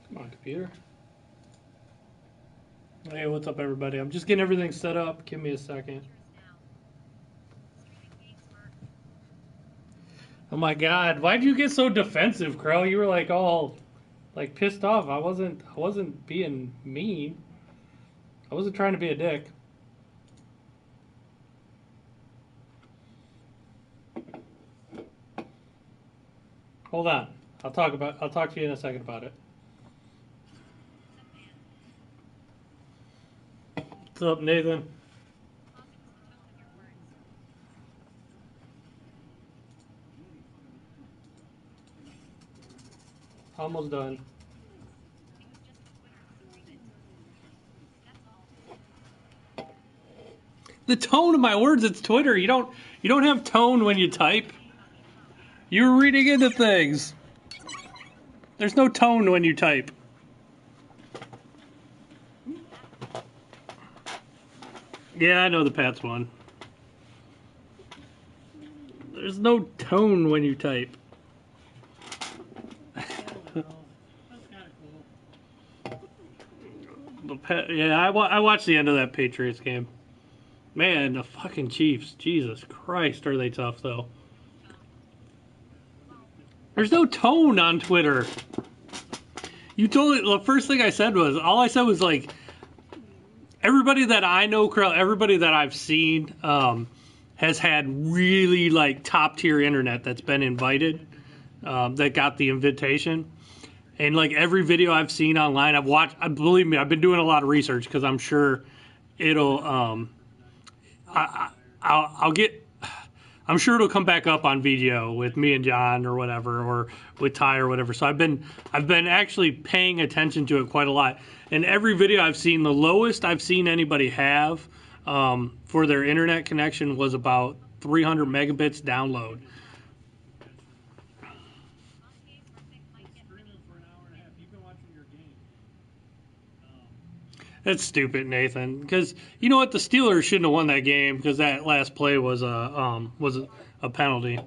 Come on, computer. Hey, what's up, everybody? I'm just getting everything set up. Give me a second. Oh my God! Why'd you get so defensive, Crow? You were like all like pissed off. I wasn't being mean. I wasn't trying to be a dick. Hold on. I'll talk to you in a second about it. What's up, Nathan? Almost done. The tone of my words, it's Twitter. You don't have tone when you type. You're reading into things. There's no tone when you type. Yeah, I know the Pats won. There's no tone when you type. Yeah, I watched the end of that Patriots game. Man, the fucking Chiefs. Jesus Christ, are they tough, though. There's no tone on Twitter. The first thing I said was, like, everybody that I know, everybody that I've seen has had really, like, top-tier internet that's been invited, that got the invitation. And, like, every video I've seen online, I've watched, believe me, I've been doing a lot of research because I'm sure it'll, I'm sure it'll come back up on video with me and John or whatever, or with Ty or whatever. So I've been actually paying attention to it quite a lot. And every video I've seen, the lowest I've seen anybody have for their internet connection was about 300 megabits download. That's stupid, Nathan. Because you know what, the Steelers shouldn't have won that game because that last play was a penalty.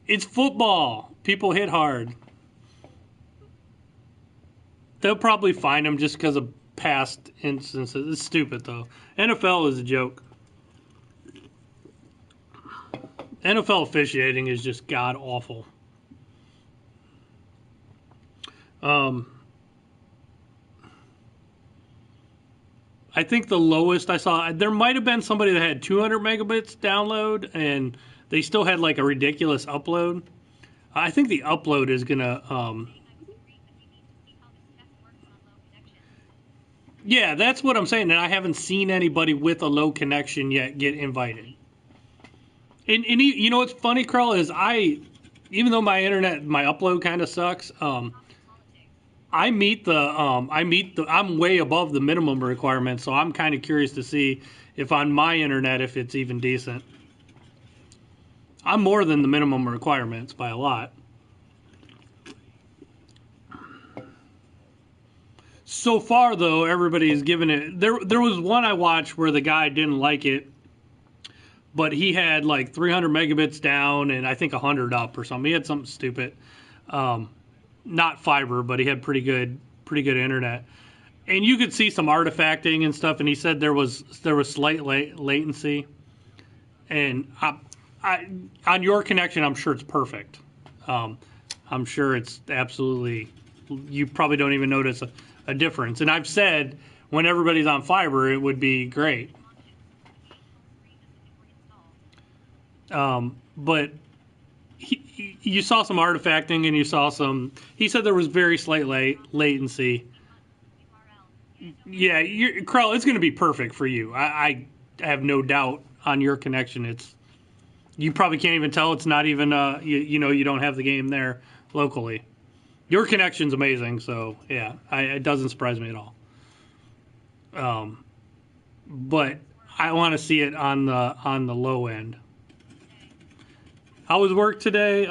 It's football. People hit hard. They'll probably fine him just because of past instances. It's stupid, though. NFL is a joke. NFL officiating is just god awful. I think the lowest I saw, there might have been somebody that had 200 megabits download, and they still had like a ridiculous upload. I think the upload is gonna. Yeah, that's what I'm saying, and I haven't seen anybody with a low connection yet get invited. And you know what's funny, Carl, is even though my upload kind of sucks, I'm way above the minimum requirement, so I'm kind of curious to see if on my internet, if it's even decent. I'm more than the minimum requirements by a lot. So far, though, everybody's given it. There was one I watched where the guy didn't like it, but he had like 300 megabits down and I think 100 up or something. He had something stupid. Not fiber, but he had pretty good internet. And you could see some artifacting and stuff. And he said there was slight latency. And on your connection, I'm sure it's perfect. I'm sure it's absolutely. You probably don't even notice a difference. And I've said when everybody's on fiber, it would be great. But you saw some artifacting and you saw some. He said there was very slight latency. Yeah, Krell, it's going to be perfect for you. I have no doubt on your connection. You probably can't even tell it's not even. You don't have the game there locally. Your connection's amazing, so yeah, it doesn't surprise me at all. But I want to see it on the low end. How was work today?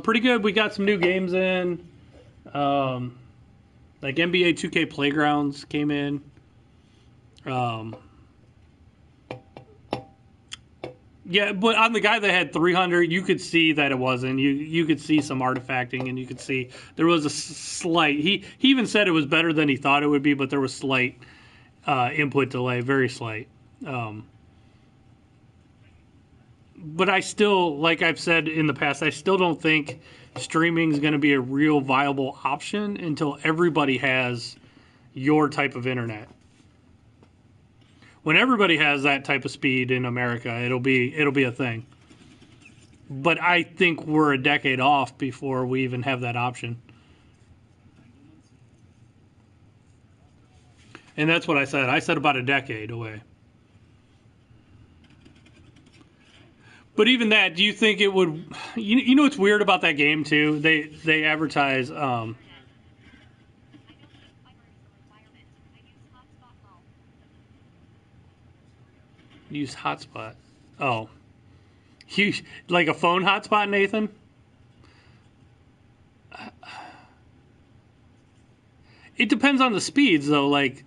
Pretty good. We got some new games in. Like NBA 2K Playgrounds came in. Yeah, but on the guy that had 300, you could see that it wasn't. You could see some artifacting, and you could see there was a slight. He even said it was better than he thought it would be, but there was slight input delay, very slight. But I still, like I've said in the past, I still don't think streaming is going to be a real viable option until everybody has your type of internet. When everybody has that type of speed in America, it'll be a thing. But I think we're a decade off before we even have that option. And that's what I said. I said about a decade away. But even that, do you think it would? You know what's weird about that game too? They advertise. Use hotspot. Oh, you like a phone hotspot, Nathan? It depends on the speeds, though. Like,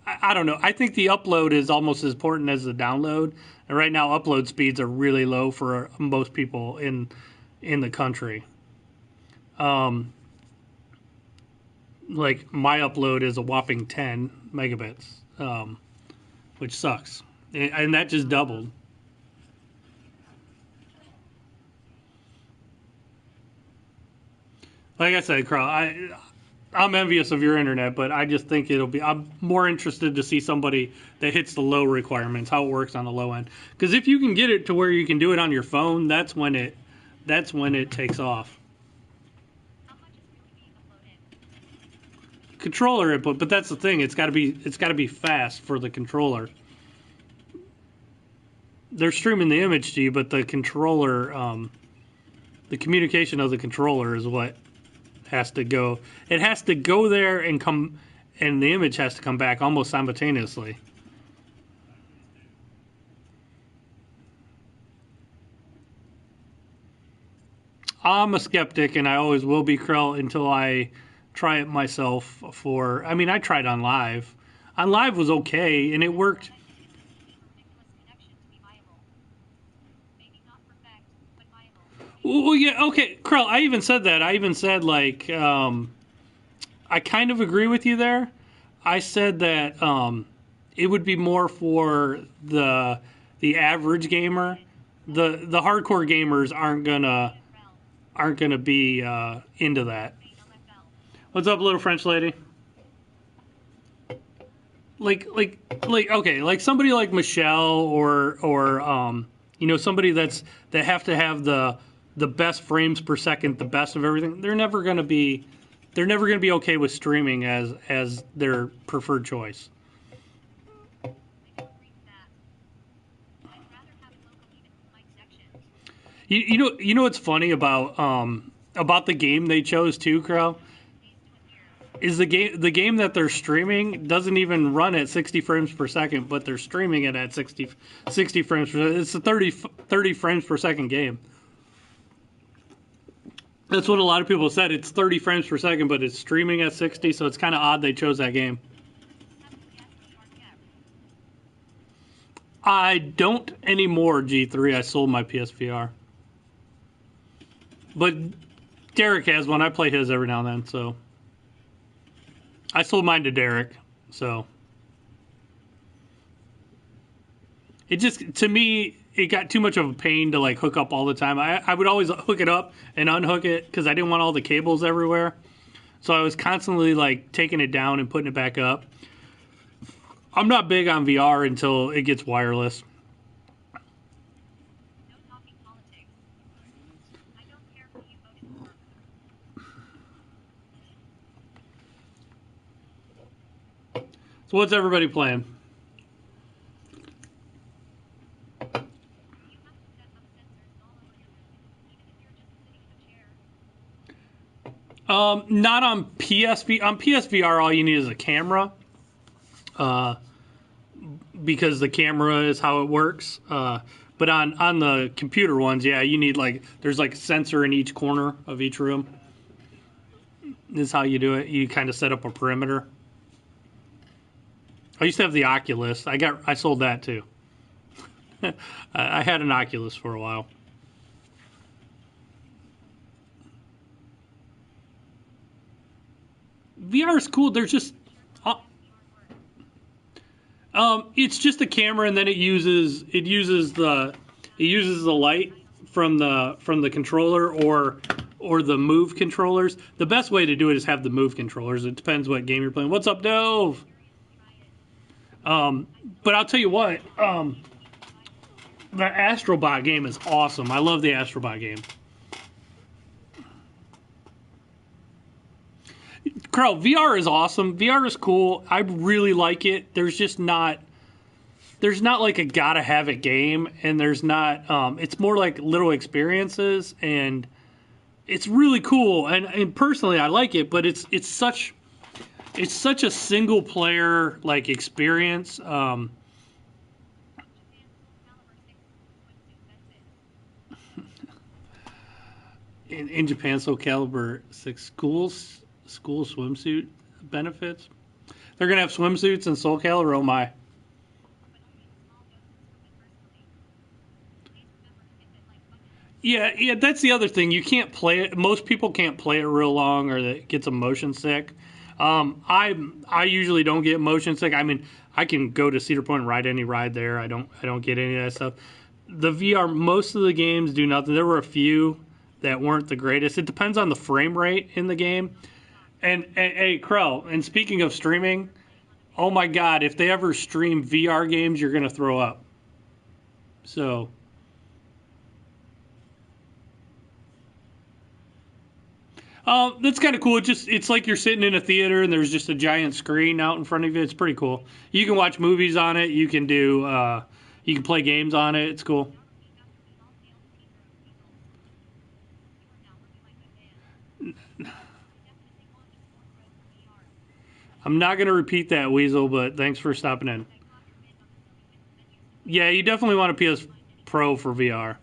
I don't know. I think the upload is almost as important as the download. And right now, upload speeds are really low for most people in the country. Like my upload is a whopping 10 megabits, which sucks, and that just doubled. Like I said, Carl, I'm envious of your internet, but I just think it'll be. I'm more interested to see somebody that hits the low requirements, how it works on the low end. Because if you can get it to where you can do it on your phone, that's when it takes off. Controller input, but that's the thing. It's got to be fast for the controller. They're streaming the image to you, but the controller, the communication of the controller is what has to go. It has to go there and come, and the image has to come back almost simultaneously. I'm a skeptic, and I always will be, Krell, until I try it myself. I mean, I tried on live. On live was okay, and it worked. Well, yeah, okay, Krell. I even said that. I even said like, I kind of agree with you there. I said that it would be more for the average gamer. The hardcore gamers aren't gonna be into that. What's up, little French lady? Okay, like somebody like Michelle or somebody that have to have the best frames per second, the best of everything. They're never gonna be okay with streaming as their preferred choice. You know what's funny about the game they chose too, Crow? Is the game that they're streaming doesn't even run at 60 frames per second, but they're streaming it at 60 frames per second. It's a 30 frames per second game. That's what a lot of people said. It's 30 frames per second, but it's streaming at 60, so it's kind of odd they chose that game. I don't anymore, G3. I sold my PSVR. But Derek has one. I play his every now and then, so I sold mine to Derek. So it just, to me, it got too much of a pain to like hook up all the time. I would always hook it up and unhook it because I didn't want all the cables everywhere. So I was constantly like taking it down and putting it back up. I'm not big on VR until it gets wireless. So what's everybody playing? Not on PSV. On PSVR, all you need is a camera, because the camera is how it works. But on the computer ones, yeah, you need there's like a sensor in each corner of each room. This is how you do it. You kind of set up a perimeter. I used to have the Oculus. I sold that too. I had an Oculus for a while. VR is cool. There's just it's just a camera, and then it uses the light from the controller or the Move controllers. The best way to do it is have the Move controllers. It depends what game you're playing. What's up, Dove? But I'll tell you what, the Astrobot game is awesome. I love the Astrobot game. Carl, VR is awesome. VR is cool. I really like it. There's not like a gotta have it game, and there's not. It's more like little experiences, and it's really cool. And personally, I like it, but it's such a single player like experience. In Japan, Soul Calibur 6 school swimsuit benefits. They're gonna have swimsuits in Soul Calibur. Oh my! Yeah. That's the other thing. You can't play it. Most people can't play it real long, or it gets them motion sick. I usually don't get motion sick. I mean, I can go to Cedar Point and ride any ride there. I don't get any of that stuff. The VR, most of the games do nothing. There were a few that weren't the greatest. It depends on the frame rate in the game. And hey, Krell, and speaking of streaming, oh my God, if they ever stream VR games, you're gonna throw up. So, that's kind of cool. It's like you're sitting in a theater and there's just a giant screen out in front of you. It's pretty cool. You can watch movies on it. You can play games on it. It's cool. I'm not gonna repeat that, Weasel, but thanks for stopping in. Yeah, you definitely want a PS Pro for VR.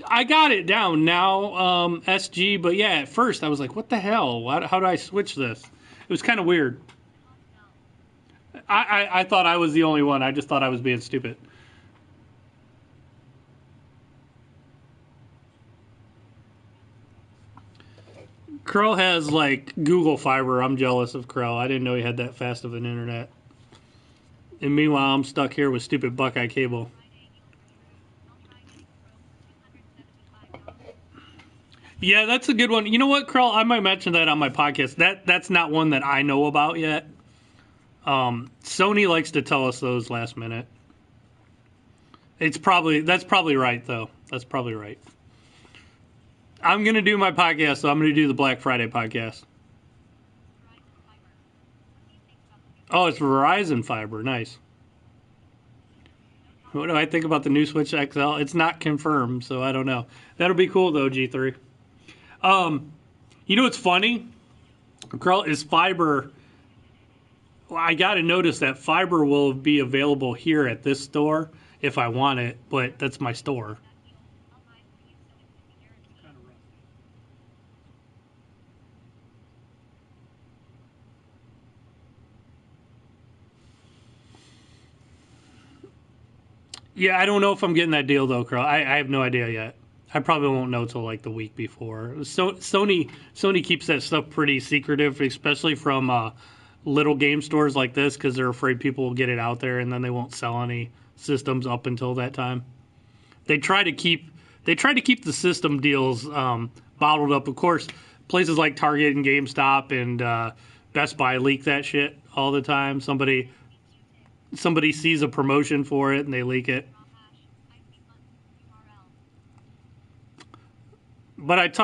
I got it down now, SG, but yeah, at first I was like, what the hell? How do I switch this? It was kind of weird. I thought I was the only one. I just thought I was being stupid. Crow has like Google Fiber. I'm jealous of Crow. I didn't know he had that fast of an internet. And meanwhile, I'm stuck here with stupid Buckeye cable. Yeah, that's a good one. You know what, Crow? I might mention that on my podcast. That's not one that I know about yet. Sony likes to tell us those last minute. That's probably right though. That's probably right. I'm gonna do my podcast, so I'm gonna do the Black Friday podcast. Oh, it's Verizon Fiber. Nice. What do I think about the new Switch XL? It's not confirmed, so I don't know. That'll be cool though, G3. Um, you know what's funny? Carl, is fiber. Well, I got to notice that fiber will be available here at this store if I want it, but that's my store. Yeah, I don't know if I'm getting that deal though, Carl. I have no idea yet. I probably won't know till like the week before. So Sony keeps that stuff pretty secretive, especially from little game stores like this, because they're afraid people will get it out there and then they won't sell any systems up until that time. They try to keep the system deals bottled up. Of course, places like Target and GameStop and Best Buy leak that shit all the time. Somebody sees a promotion for it and they leak it. But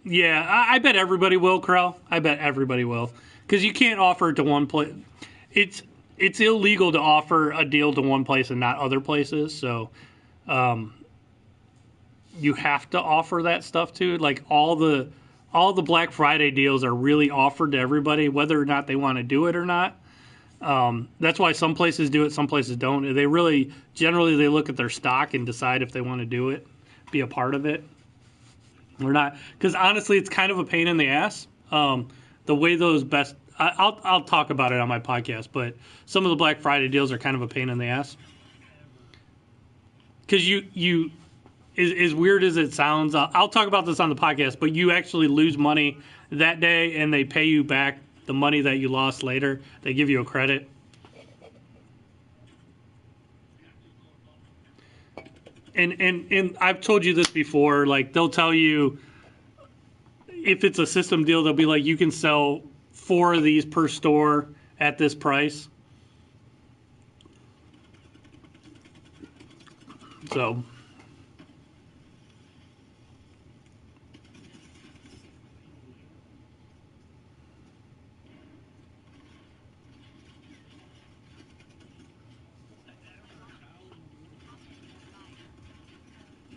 yeah, I bet everybody will, Krell. I bet everybody will, because you can't offer it to one place. It's illegal to offer a deal to one place and not other places. So um, you have to offer that stuff too. Like all the Black Friday deals are really offered to everybody, whether or not they want to do it or not. That's why some places do it, some places don't. They really generally they look at their stock and decide if they want to do it, be a part of it. We're not, because honestly, it's kind of a pain in the ass. The way those best, I'll talk about it on my podcast, but some of the Black Friday deals are kind of a pain in the ass. Because as weird as it sounds, I'll talk about this on the podcast, but you actually lose money that day and they pay you back the money that you lost later. They give you a credit. And I've told you this before, like they'll tell you if it's a system deal, they'll be like, you can sell 4 of these per store at this price. So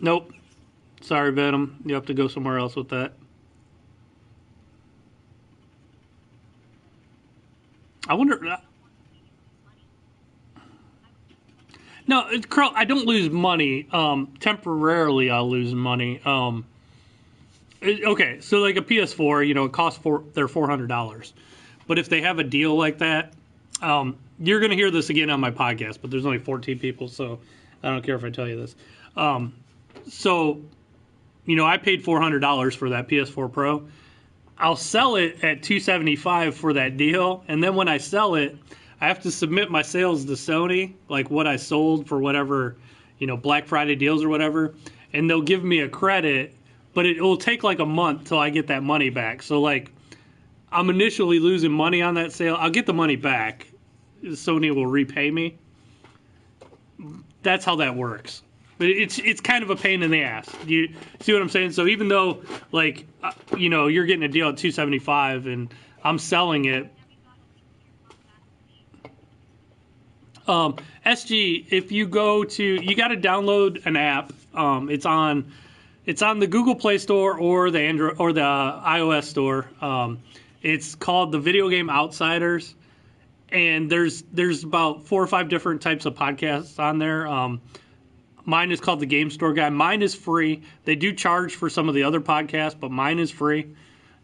nope. Sorry, Venom. You have to go somewhere else with that. I wonder. No, Carl, I don't lose money. Temporarily, I'll lose money. Okay, so like a PS4, it costs they're $400. But if they have a deal like that, you're going to hear this again on my podcast, but there's only 14 people, so I don't care if I tell you this. So, I paid $400 for that PS4 Pro. I'll sell it at $275 for that deal, and then when I sell it, I have to submit my sales to Sony, like what I sold for whatever, Black Friday deals or whatever, and they'll give me a credit, but it will take like a month till I get that money back. So like, I'm initially losing money on that sale. I'll get the money back. Sony will repay me. That's how that works. But it's kind of a pain in the ass. You see what I'm saying? So even though like you're getting a deal at $275 and I'm selling it. SG, if you go to, you got to download an app. It's on the Google Play Store or the Android or the iOS store. It's called the Video Game Outsiders, and there's about 4 or 5 different types of podcasts on there. Mine is called the Game Store Guy. Mine is free. They do charge for some of the other podcasts, but mine is free.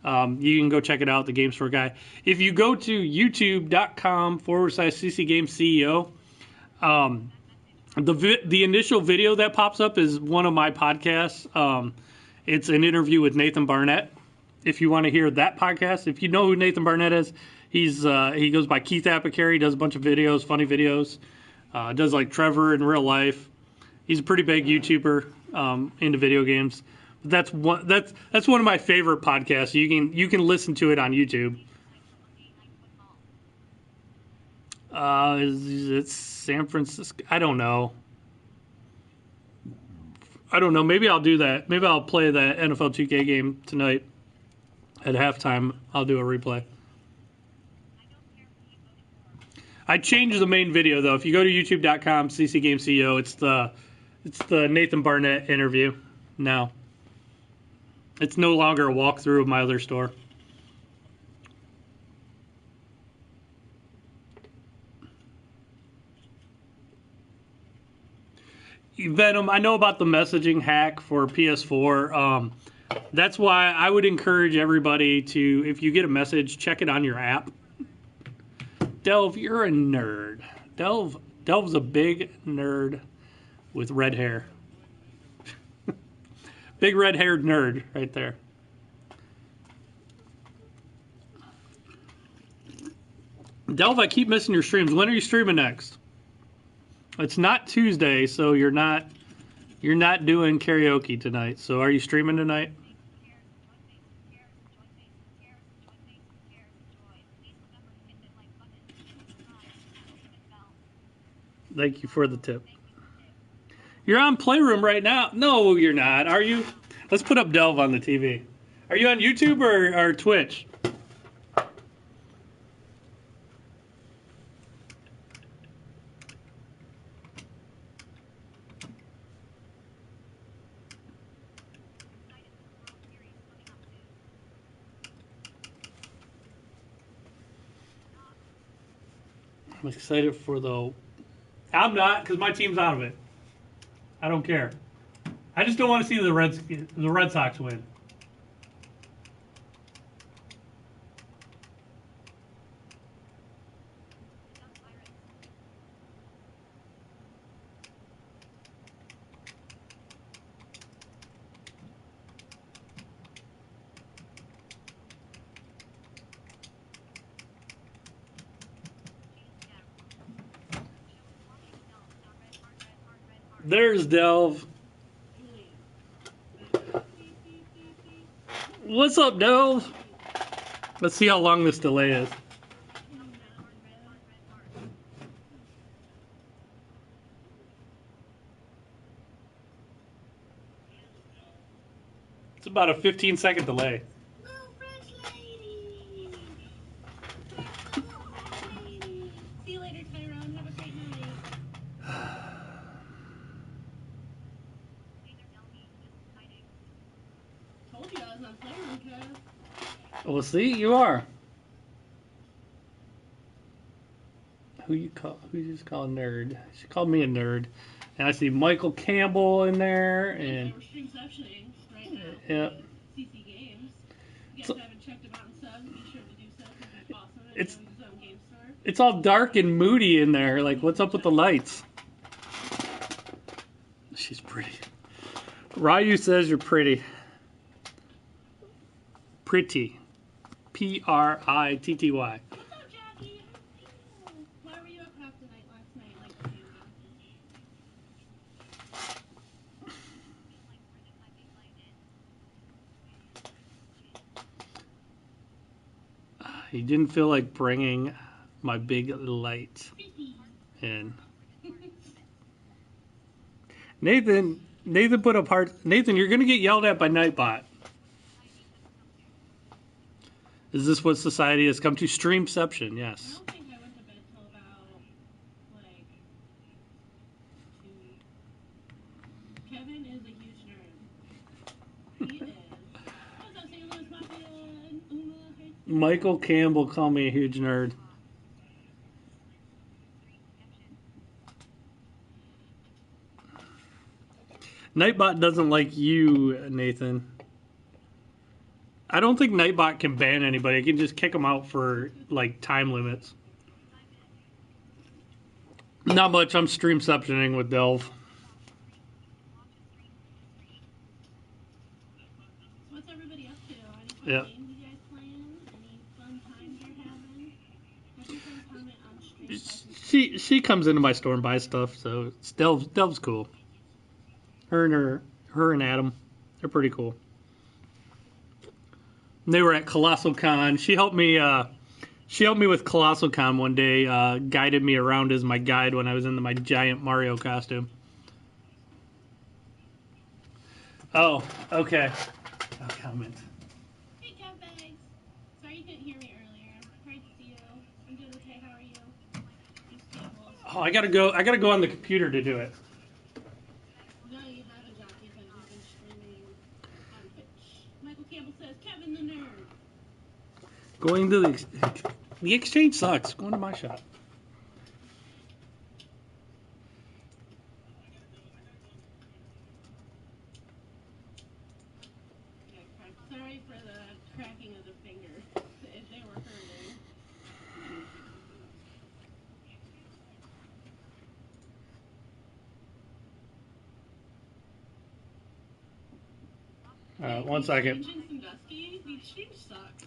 You can go check it out, the Game Store Guy. If you go to youtube.com/ccgamesceo, the initial video that pops up is one of my podcasts. It's an interview with Nathan Barnett. If you want to hear that podcast, if you know who Nathan Barnett is, he goes by Keith Apicary, does a bunch of videos, funny videos, does like Trevor in real life. He's a pretty big YouTuber into video games. That's one of my favorite podcasts. You can listen to it on YouTube. It's San Francisco. I don't know. Maybe I'll do that. Maybe I'll play that NFL 2K game tonight at halftime. I'll do a replay. I changed the main video though. If you go to youtube.com ccgamesceo, it's the Nathan Barnett interview now. It's no longer a walkthrough of my other store. Venom, I know about the messaging hack for PS4. That's why I would encourage everybody to, if you get a message, check it on your app. Delv, you're a nerd. Delv's a big nerd with red hair. Big red-haired nerd right there. Delv, I keep missing your streams. When are you streaming next? It's not Tuesday, so you're not doing karaoke tonight. So are you streaming tonight? Thank you for the tip. You're on Playroom right now. No, you're not. Are you? Let's put up Delv on the TV. Are you on YouTube or Twitch? I'm excited for the... I'm not, because my team's out of it. I don't care. I just don't want to see the Red Sox win. There's Delve. What's up, Delve? Let's see how long this delay is. It's about a 15-second delay. See you later, Tyrone. Have a great night. Told you I was on Playroom Cast. Well, see, you are. Who you just call a nerd? She called me a nerd. And I see Michael Campbell in there, and We're stream sessioning right now. yeah. C&C Games. If you guys haven't checked him out and subs, be sure to do so because he's awesome. And It's- he owns his own game store. It's all dark and moody in there. Like, what's up with the lights? She's pretty. Ryu says you're pretty. Pretty. Pritty. What's up, Jackie? Why were you up half the night last night like you He didn't feel like bringing my big light in. Nathan put up hard. Nathan, you're gonna get yelled at by Nightbot. Is this what society has come to? Streamception, I yes. don't think I went to bed till about, like, 2. Kevin is a huge nerd. He is. What's up, St. Louis Mafia and Uma? Hey. Michael Campbell called me a huge nerd. Nightbot doesn't like you, Nathan. I don't think Nightbot can ban anybody. It can just kick them out for, like, time limits. Not much. I'm streamceptioning with Delve. What's everybody up to? Any fun Yeah. games you guys playing? Any fun times you're having? What's your fun comment on stream sessions? She comes into my store and buys stuff, so it's Delve's cool. Her and Adam, they're pretty cool. They were at Colossal Con. She helped me with Colossal Con one day. Guided me around as my guide when I was in my giant Mario costume. Oh, okay. No comment. Hey, Kev Bags. Sorry you couldn't hear me earlier. Great to see you. I'm doing okay. How are you? These tables. Oh, I gotta go on the computer to do it. No, you haven't, Jockey, because we've been streaming on Twitch. Michael Campbell says, Kevin the nerd. Going to the exchange sucks. Going to my shop. Yeah, sorry for the cracking of the fingers. If they were hurting. One second. Sandusky, the exchange sucks.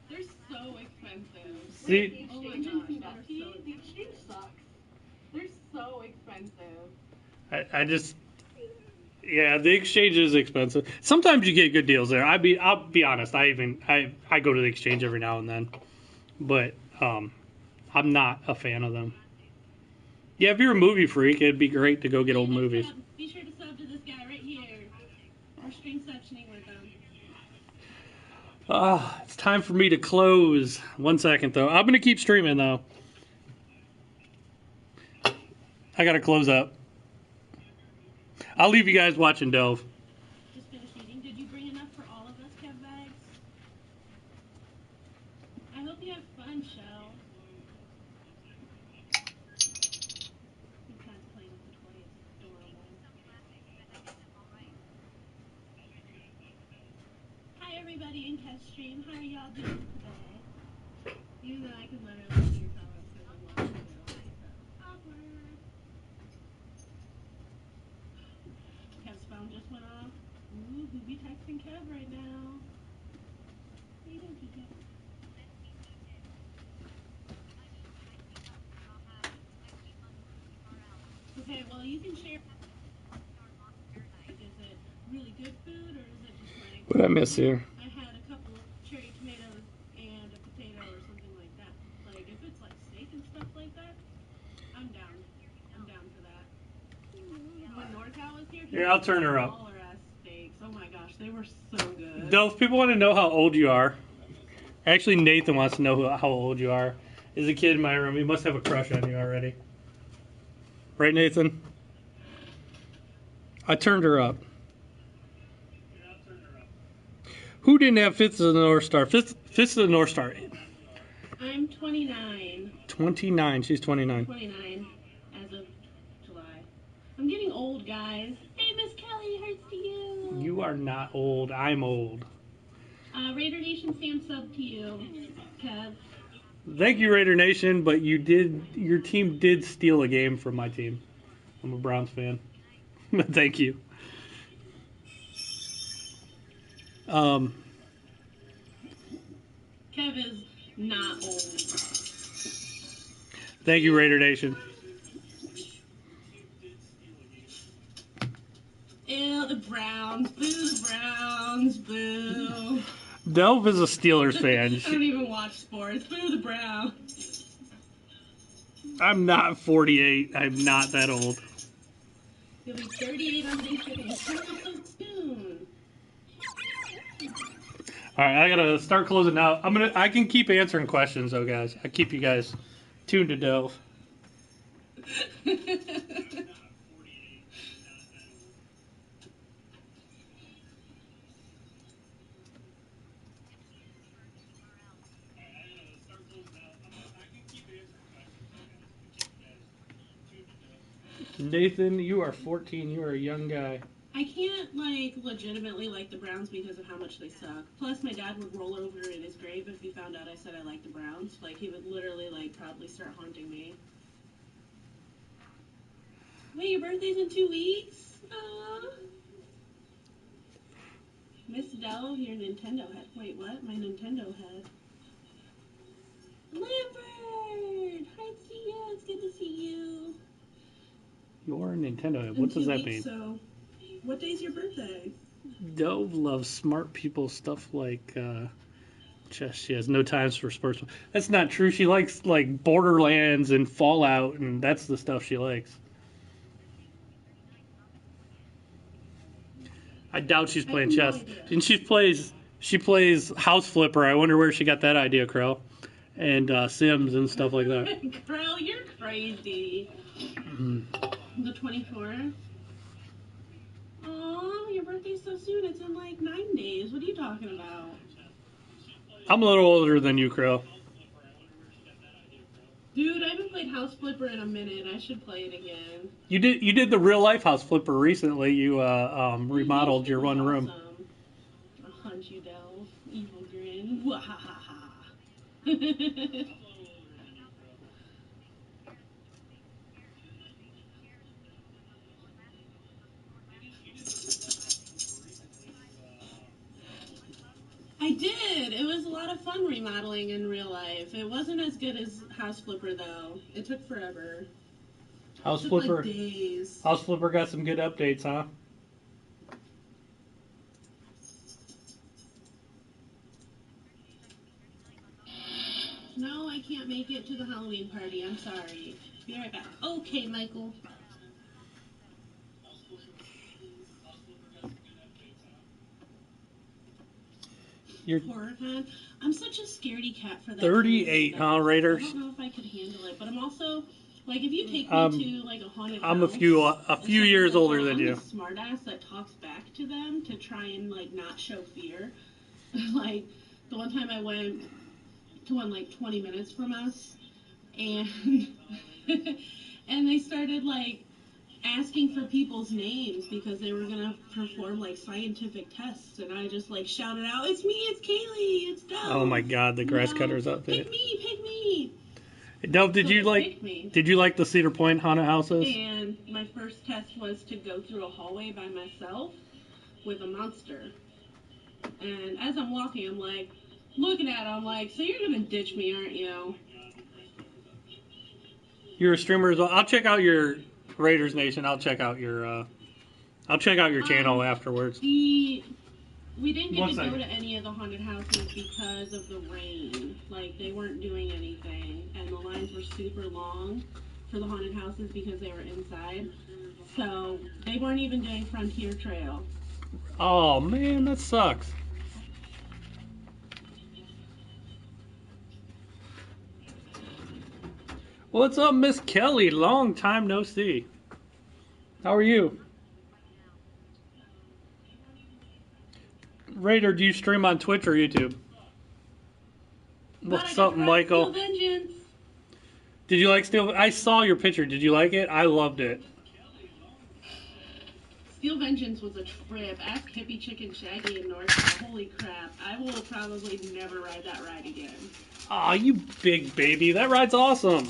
They're so expensive. See, Oh my gosh, Sandusky, the exchange sucks. They're so expensive. I just, yeah, the exchange is expensive. Sometimes you get good deals there. I'll be honest. I go to the exchange every now and then, but I'm not a fan of them. Yeah, if you're a movie freak, it'd be great to go get old movies. Be sure to sub to this guy right here. We're stream sectioning with them. It's time for me to close. 1 second though. I'm gonna keep streaming though. I gotta close up. I'll leave you guys watching Delve. Just finished eating. Did you bring enough for all of us, Kev Bags? I hope you have fun, Shell. He's trying to play with the toy. It's adorable. Hi, everybody in Kev Stream. How are y'all doing today? Even though I can literally see your comments because I'm watching it. Awkward. Kev's phone just went off. Ooh, who be texting Kev right now? How you doing, Kev? Okay, well, you can share. really good food, or is it just like... What did I miss here? I had a couple cherry tomatoes and a potato or something like that. Like, if it's like steak and stuff like that, I'm down. I'm down for that. When NorCal was here, Here, I'll turn her up. Baller-ass steaks. Oh my gosh, they were so good. Those people want to know how old you are. Actually, Nathan wants to know how old you are. There's a kid in my room. He must have a crush on you already. Right, Nathan? I turned her up. Who didn't have Fifth of the North Star? Fifth of the North Star. I'm 29. 29. She's 29. 29 as of July. I'm getting old, guys. Hey, Miss Kelly, hearts to you. You are not old. I'm old. Raider Nation Sam sub to you, Kev. Thank you, Raider Nation, but your team did steal a game from my team. I'm a Browns fan. Thank you. Kev is not old. Thank you, Raider Nation. Ew, the Browns. Boo, the Browns. Boo. Delve is a Steelers fan. I don't even watch sports. Boo, the Browns. I'm not 48. I'm not that old. You'll be 38 on Thanksgiving. So soon. All right, I gotta start closing out. I can keep answering questions though, guys. I keep you guys tuned to Delve. Nathan, you are 14. You are a young guy. I can't, like, legitimately like the Browns because of how much they suck. Plus, my dad would roll over in his grave if he found out I said I liked the Browns. Like, he would literally, like, probably start haunting me. Wait, your birthday's in 2 weeks? Aww. Miss Dell, your Nintendo head. Wait, what? My Nintendo head. Lambert! Hi, see you. It's good to see you. You're a Nintendo. What does that mean? So, what day's your birthday? Delve loves smart people stuff like chess. She has no times for sports. That's not true. She likes like Borderlands and Fallout, and that's the stuff she likes. I doubt she's playing chess. And she plays House Flipper. I wonder where she got that idea, Krell. And Sims and stuff like that. Krell, you're crazy. The 24th. Aw, your birthday's so soon. It's in like 9 days. What are you talking about? I'm a little older than you, Krell. Dude, I haven't played House Flipper in a minute. I should play it again. You did the real life House Flipper recently. You remodeled your one room. Awesome. I'll hunt you, Delve. Evil grin. Wahahaha. I did. It was a lot of fun remodeling in real life. It wasn't as good as House Flipper though. It took forever. House Flipper. Like days. House Flipper got some good updates, huh? No, I can't make it to the Halloween party. I'm sorry. Be right back. Okay, Michael. You're horror fan. I'm such a scaredy cat for that. 38, huh, Raiders? I don't know if I could handle it, but I'm also like, if you take me to like a haunted house, I'm a few years older than you. I'm the smartass that talks back to them to try and like not show fear. Like the one time I went to one like 20 minutes from us, and and they started like asking for people's names because they were gonna perform like scientific tests, and I just like shouted out, "It's me, it's Kaylee, it's Dove." Oh my God, the grass cutter's up there. Pick me. Dove, did you like the Cedar Point haunted houses? And my first test was to go through a hallway by myself with a monster. And as I'm walking, I'm like looking at it, I'm like, so you're gonna ditch me, aren't you? You're a streamer as well. I'll check out your Raiders Nation. I'll check out your I'll check out your channel afterwards. We didn't get One to second. go to any of the haunted houses because of the rain. Like, they weren't doing anything, and the lines were super long for the haunted houses because they were inside. So they weren't even doing Frontier Trail. Oh man, that sucks. What's up, Miss Kelly? Long time no see. How are you? Raider, do you stream on Twitch or YouTube? What's up, Michael? Steel Vengeance. Did you like Steel? I saw your picture. Did you like it? I loved it. Steel Vengeance was a trip. Ask Hippie Chicken Shaggy in North. Holy crap. I will probably never ride that ride again. Aw, you big baby. That ride's awesome.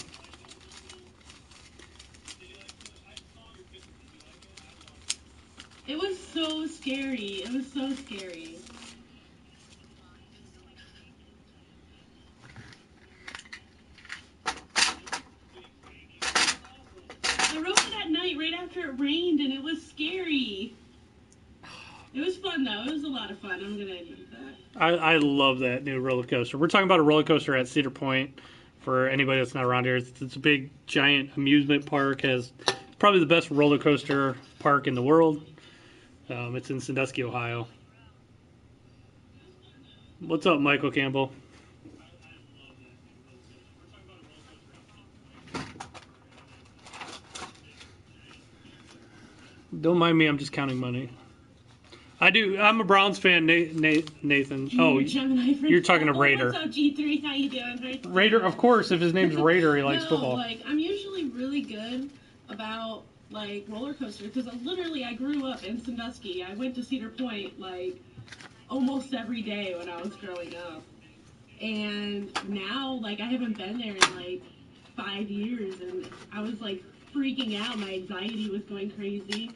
It was so scary. It was so scary. I rode it at night right after it rained, and it was scary. It was fun, though. It was a lot of fun. I'm going to admit that. I love that new roller coaster. We're talking about a roller coaster at Cedar Point. For anybody that's not around here, it's a big, giant amusement park. Has probably the best roller coaster park in the world. It's in Sandusky, Ohio. What's up, Michael Campbell? Don't mind me, I'm just counting money. I'm a Browns fan, Nathan. Oh, you're talking to Raider. What's up, G3? How you doing? Raider, of course, if his name's Raider, he likes football. Like, I'm usually really good about, like, roller coasters, because I grew up in Sandusky. I went to Cedar Point, like, almost every day when I was growing up. And now, like, I haven't been there in, like, 5 years, and I was, like, freaking out. My anxiety was going crazy.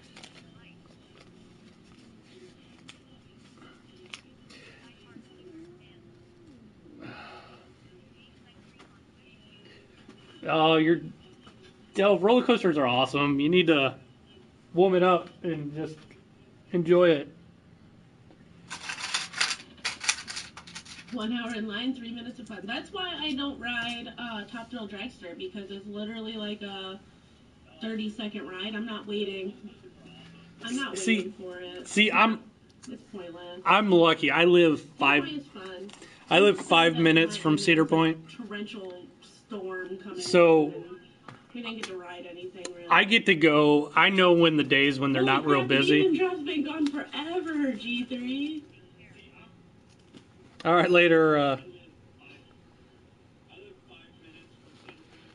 Oh, roller coasters are awesome. You need to warm it up and just enjoy it. 1 hour in line, 3 minutes of fun. That's why I don't ride Top Thrill Dragster, because it's literally like a 30-second ride. I'm not waiting. Waiting for it. It's pointless. I'm lucky. I live 5 minutes from Cedar Point. Torrential storm coming. So we didn't get to ride anything really. I get to go. I know when the days when they're not real busy. The Demon Drop's been gone forever, G3. All right, later.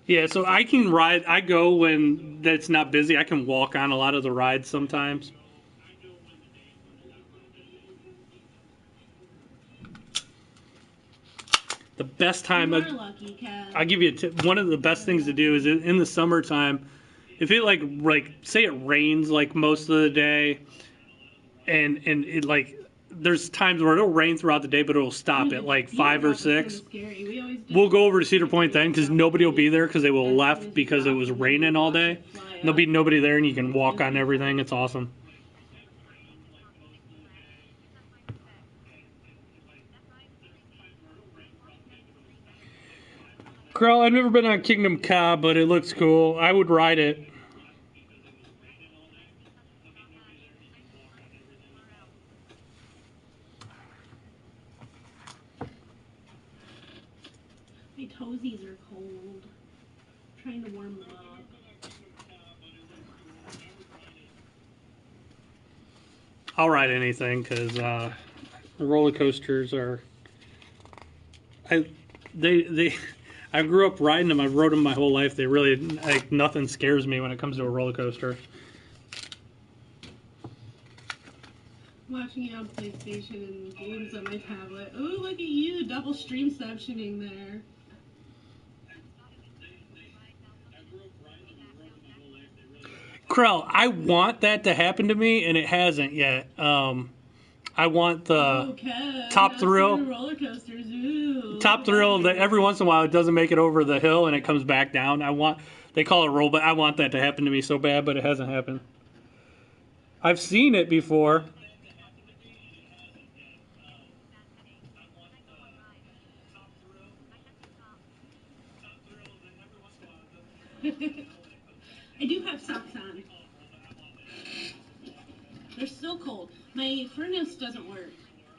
Yeah, so I can ride. I go when that's not busy. I can walk on a lot of the rides sometimes. The best time. I'll give you a tip. One of the best things to do is in the summertime. If it like say it rains like most of the day, and it like there's times where it'll rain throughout the day, but it'll stop at like 5 or 6. We'll go over to Cedar Point then because nobody will be there because they will have left because it was raining all day. There'll be nobody there and you can walk on everything. It's awesome. Girl, I've never been on Kingdom Ka, but it looks cool. I would ride it. My toesies are cold. I'm trying to warm them up. I'll ride anything because roller coasters are. I grew up riding them. I've rode them my whole life. They really nothing scares me when it comes to a roller coaster. Watching it on PlayStation and games on my tablet. Ooh, look at you, double stream sectioning there. Krell, I want that to happen to me, and it hasn't yet. I want the Top Thrill. Roller coasters. Ooh, Top Thrill. That every once in a while it doesn't make it over the hill and it comes back down. They call it roll, but I want that to happen to me so bad, but it hasn't happened. I've seen it before. I do have socks on. They're still cold. My furnace doesn't work.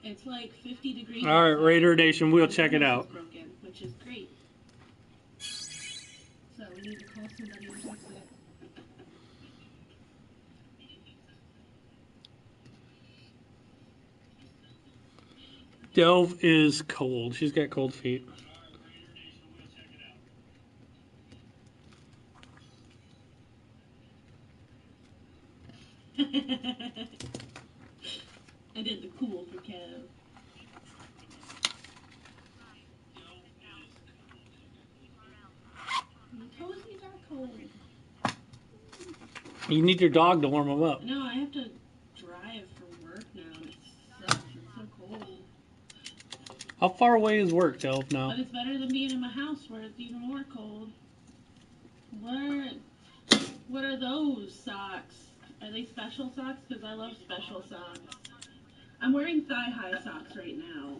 It's like 50 degrees. All right, outside. Raider Nation, we'll My check it furnace out. is broken, which is great. So we need to call somebody to fix it. Delve is cold. She's got cold feet. I did the cool for Kev. My toesies are cold. You need your dog to warm them up. No, I have to drive for work now, and it sucks. It's so cold. How far away is work, Delve, now? But it's better than being in my house where it's even more cold. What are those socks? Are they special socks? Because I love special socks. I'm wearing thigh-high socks right now.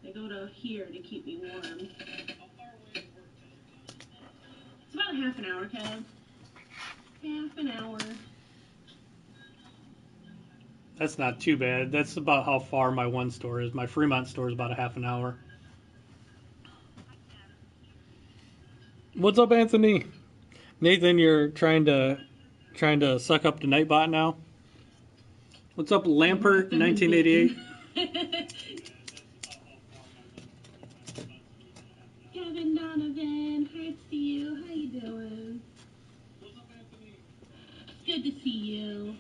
They go to here to keep me warm. It's about a half an hour, Kev. Half an hour. That's not too bad. That's about how far my one store is. My Fremont store is about a half an hour. What's up, Anthony? Nathan, you're trying to suck up to Nightbot now? What's up, Lampert, 1988? Kevin Donovan, hi to you. How you doing? Good to see you.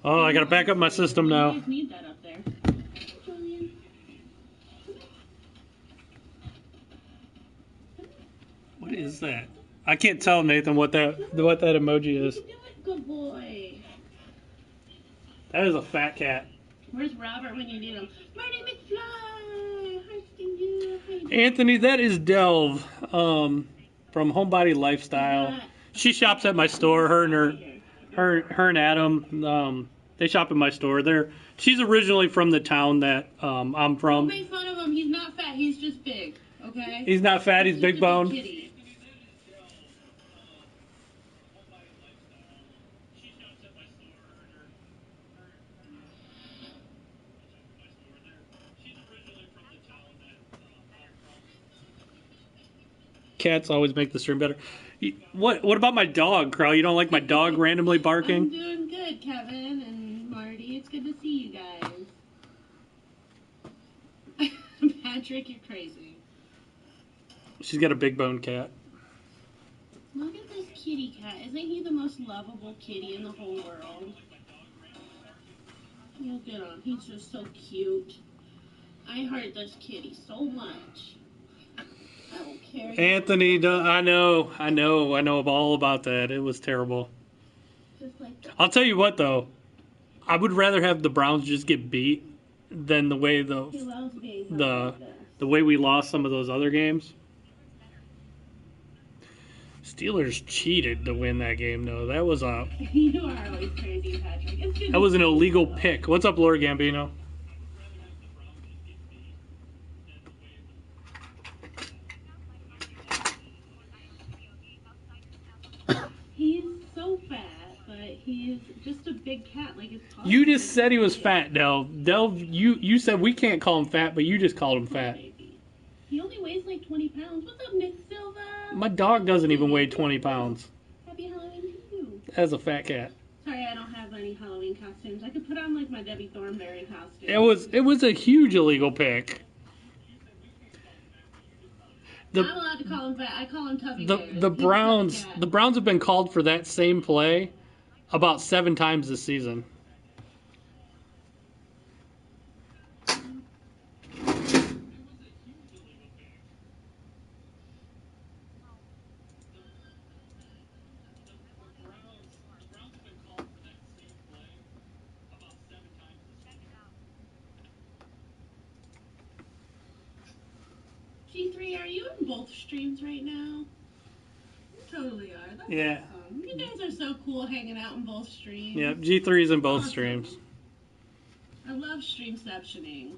Oh, I gotta back up my system now. You guys need that up there. Julian. What is that? I can't tell, Nathan, what that emoji is. You can do it, good boy. That is a fat cat. Where's Robert when you need him? Marty McFly! Hi, Stingy. How you doing? Anthony, that is Delve from Homebody Lifestyle. She shops at my store. Her and Adam, they shop at my store. She's originally from the town that I'm from. Don't make fun of him. He's not fat. He's just big. Okay. He's not fat. He's big boned. Kitty. Cats always make the stream better. What about my dog, Carl? You don't like my dog randomly barking? I'm doing good, Kevin and Marty. It's good to see you guys. Patrick, you're crazy. She's got a big bone cat. Look at this kitty cat. Isn't he the most lovable kitty in the whole world? Look at him. He's just so cute. I heart this kitty so much. I don't care. Anthony, I know all about that. It was terrible. Just like that. I'll tell you what, though. I would rather have the Browns just get beat than the way He loves being the way we lost some of those other games. Steelers cheated to win that game, though. That was You are always crazy, Patrick. It's good that was an illegal pick. What's up, Lord Gambino? He's so fat, but he's just a big cat. Like it's. You just said he was fat, Delve. Delve, you said we can't call him fat, but you just called him fat. He only weighs like 20 pounds. What's up, Nick Silva? My dog doesn't even weigh 20 pounds. Happy Halloween to you. As a fat cat. Sorry, I don't have any Halloween costumes. I could put on like my Debbie Thornberry costume. It was a huge illegal pick. I'm allowed to call him fat. I call him Tuffy Bear. The Browns have been called for that same play about 7 times this season. G3, are you in both streams right now? You totally are. That's Yeah. awesome. You guys are so cool hanging out in both streams. Yeah, G3's in both Awesome. streams. I love streamceptioning.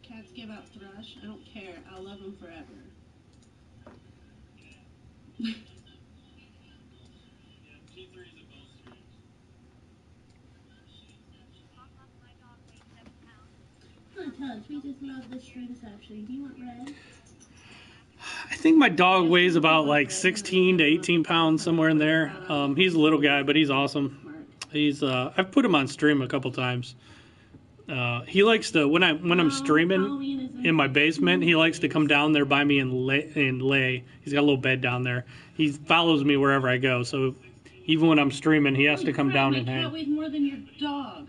Cats give out thrush. I don't care. I'll love them forever. We just love the streamception. Do you want red? I think my dog weighs about like 16 to 18 pounds, somewhere in there. He's a little guy, but he's awesome. He's I've put him on stream a couple times. He likes to when I'm streaming in my basement. He likes to come down there by me and lay. He's got a little bed down there. He follows me wherever I go. So even when I'm streaming, he has to come down and hang. My cat weighs more than your dog.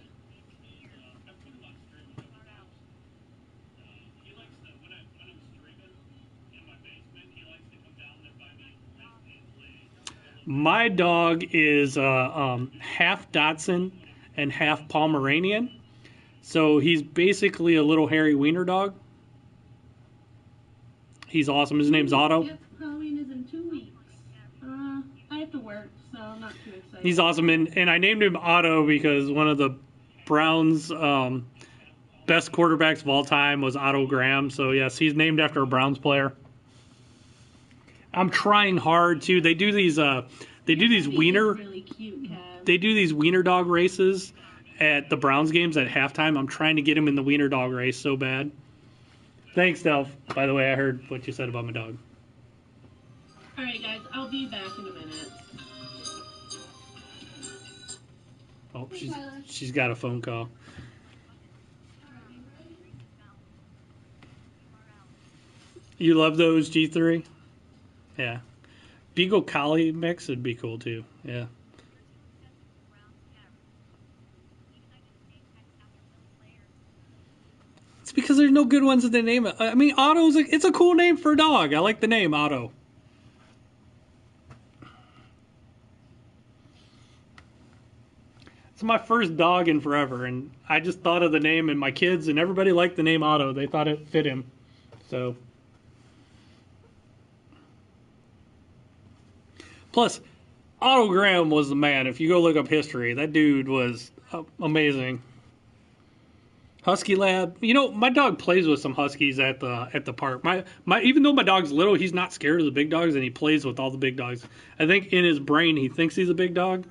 My dog is half Dachshund and half Pomeranian. So he's basically a little hairy wiener dog. He's awesome. His name's Otto. Yep, Halloween is in 2 weeks. I have to work, so I'm not too excited. He's awesome, and I named him Otto because one of the Browns' best quarterbacks of all time was Otto Graham. So yes, he's named after a Browns player. I'm trying hard to. They do these wiener. Really cute, Kev. They do these wiener dog races at the Browns games at halftime. I'm trying to get him in the wiener dog race so bad. Thanks, Delph. By the way, I heard what you said about my dog. All right, guys, I'll be back in a minute. Oh, she's got a phone call. You love those G3? Yeah. Beagle Collie mix would be cool too. Yeah. It's because there's no good ones that they name it. I mean, Otto's it's a cool name for a dog. I like the name Otto. It's my first dog in forever, and I just thought of the name, and my kids and everybody liked the name Otto. They thought it fit him. So. Plus, Otto Graham was the man. If you go look up history, that dude was amazing. Husky lab. You know, my dog plays with some huskies at the park. My even though my dog's little, he's not scared of the big dogs, and he plays with all the big dogs. I think in his brain he thinks he's a big dog.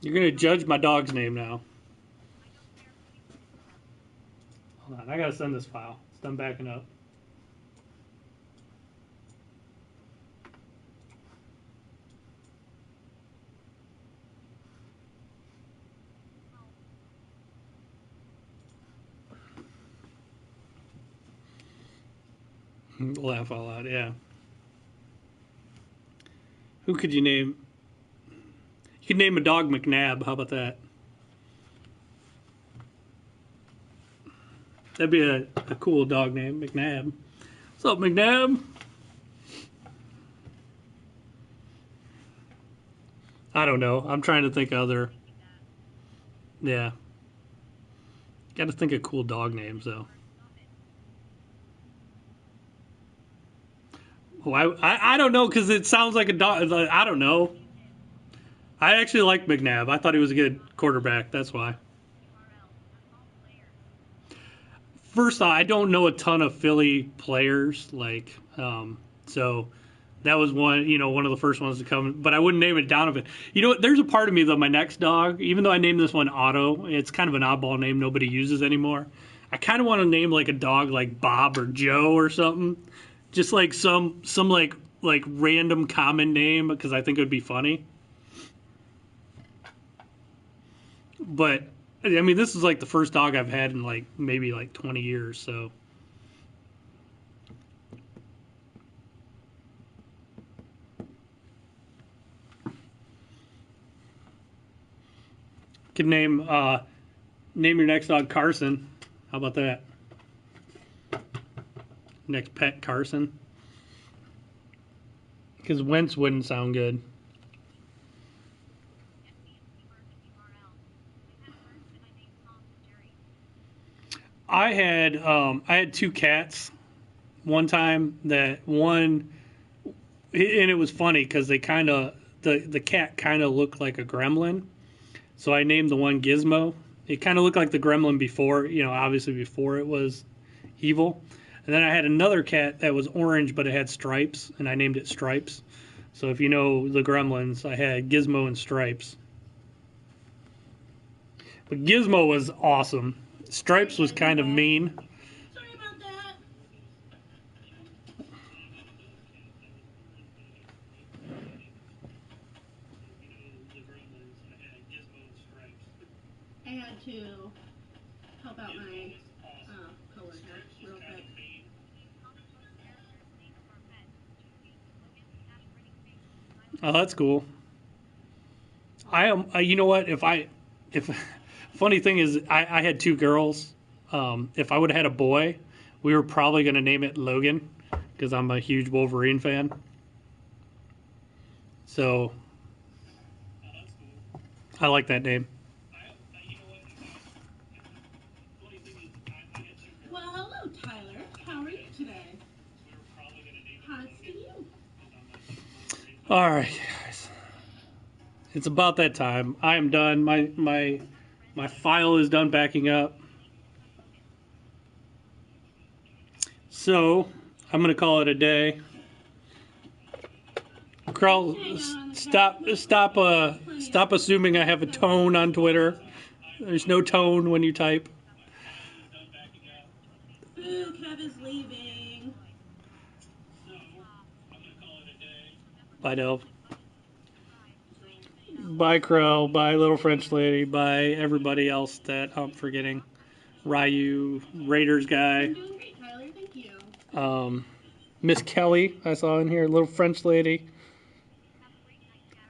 You're gonna judge my dog's name now. Hold on, I gotta send this file. It's done backing up. Laugh all out, yeah. Who could you name? You could name a dog McNabb. How about that? That'd be a cool dog name, McNabb. What's up, McNabb? I don't know. I'm trying to think of other. Yeah. Got to think of cool dog names, though. Oh, I don't know, because it sounds like a dog. I don't know. I actually like McNabb. I thought he was a good quarterback. That's why. First off, I don't know a ton of Philly players, so that was one of the first ones to come. But I wouldn't name it Donovan. You know what? There's a part of me though. My next dog, even though I named this one Otto, it's kind of an oddball name nobody uses anymore. I kind of want to name like a dog like Bob or Joe or something, just like some like random common name because I think it would be funny. But I mean, this is like the first dog I've had in like maybe like 20 years, so. Could name your next dog Carson. How about that? Next pet Carson. Because Wentz wouldn't sound good. I had two cats one time. That one, and it was funny because they kind of the cat kind of looked like a gremlin, so I named the one Gizmo. It kind of looked like the gremlin before, obviously before it was evil. And then I had another cat that was orange, but it had stripes, and I named it Stripes. So if you know the Gremlins, I had Gizmo and Stripes. But Gizmo was awesome. Stripes was kind of mean. Sorry about that. I had to help out my coworker real quick. Oh, that's cool. You know what? If funny thing is, I had two girls. If I would have had a boy, we were probably going to name it Logan because I'm a huge Wolverine fan. So I like that name. Well, hello, Tyler. How are you today? How's to you? All right, guys. It's about that time. I am done. My file is done backing up. So I'm gonna call it a day. Carl, stop assuming I have a tone on Twitter. There's no tone when you type. Boo, Kev is leaving. Bye, Delv. Bye, Crow. Bye, Little French Lady. Bye, everybody else that I'm forgetting. Ryu, Raiders guy. I'm doing great, Tyler. Thank you. Miss Kelly, I saw in here. Little French Lady.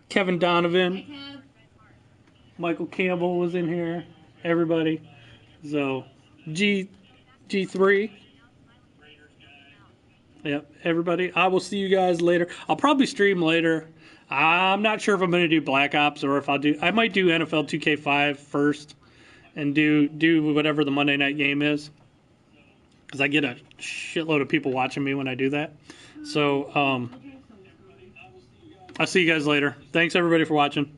Kevin Donovan. Hi, Kev. Michael Campbell was in here. Everybody. So, G3. Yep, everybody. I will see you guys later. I'll probably stream later. I'm not sure if I'm going to do Black Ops or if I might do NFL 2K5 first and do whatever the Monday night game is. Because I get a shitload of people watching me when I do that. So, I'll see you guys later. Thanks everybody for watching.